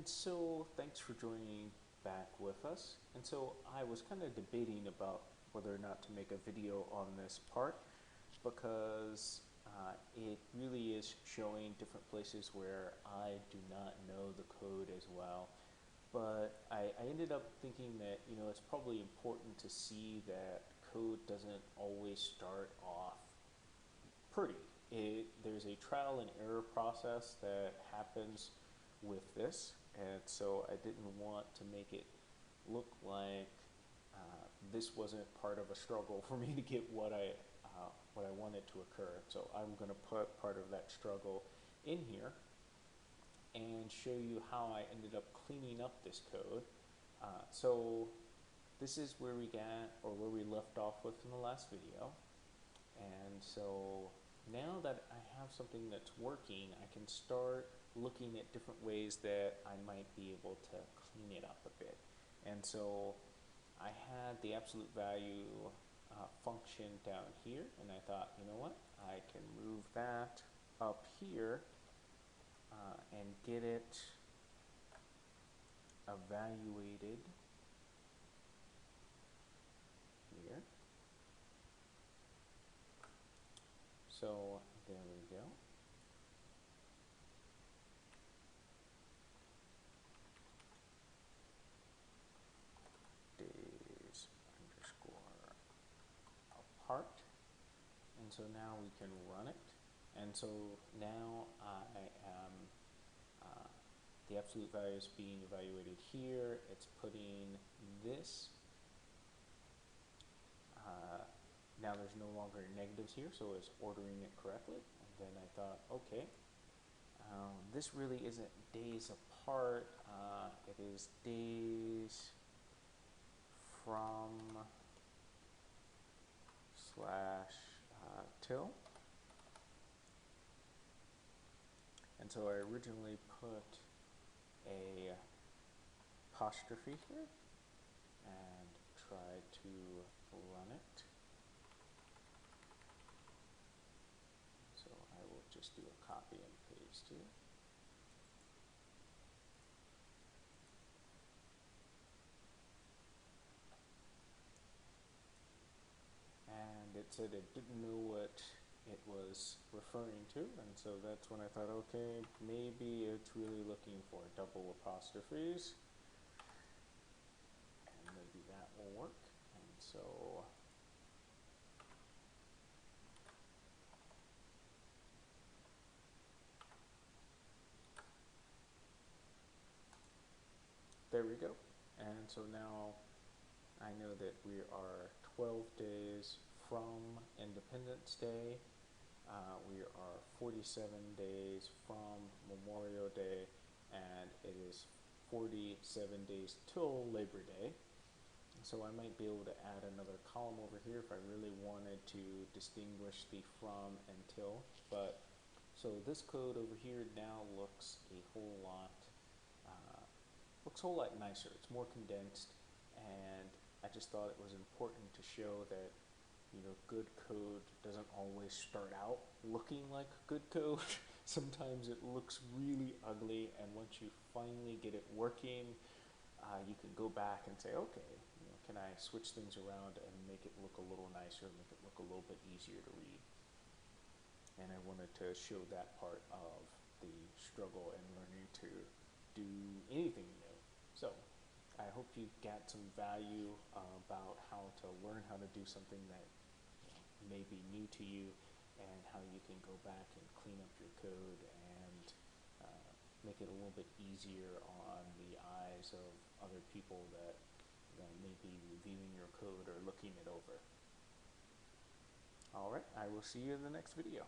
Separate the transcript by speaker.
Speaker 1: so thanks for joining back with us. And so I was kind of debating about whether or not to make a video on this part because it really is showing different places where I do not know the code as well. But I ended up thinking that, it's probably important to see that code doesn't always start off pretty. There's a trial and error process that happens with this, and so I didn't want to make it look like this wasn't part of a struggle for me to get what I wanted to occur. So I'm going to put part of that struggle in here and show you how I ended up cleaning up this code. So this is where we left off with in the last video. And so now that I have something that's working, I can start looking at different ways that I might be able to clean it up a bit. And so I had the absolute value function down here, and I thought, you know what, I can move that up here and get it evaluated here. So there we go. Days underscore apart. And so now we can run it. And so now I am, the absolute value is being evaluated here. It's putting this. Now there's no longer negatives here, so it's ordering it correctly. And then I thought, okay, this really isn't days apart. It is days from slash till. And so I originally put a apostrophe here and tried to run it. So I will just do a copy and paste here. And it said it didn't know what it was referring to, and so that's when I thought, okay, maybe it's really looking for double apostrophes, and maybe that will work. And so there we go. And so now I know that we are 12 days from Independence Day. We are 47 days from Memorial Day, and it is 47 days till Labor Day. So I might be able to add another column over here if I really wanted to distinguish the from and till. But so this code over here now looks a whole lot nicer. It's more condensed, and I just thought it was important to show that good code doesn't always start out looking like good code. Sometimes it looks really ugly, and once you finally get it working, you can go back and say, okay, can I switch things around and make it look a little nicer, make it look a little bit easier to read. And I wanted to show that part of the struggle in learning to do anything new. So I hope you got some value about how to learn how to do something that may be new to you, and how you can go back and clean up your code and make it a little bit easier on the eyes of other people that may be reviewing your code or looking it over. All right, I will see you in the next video.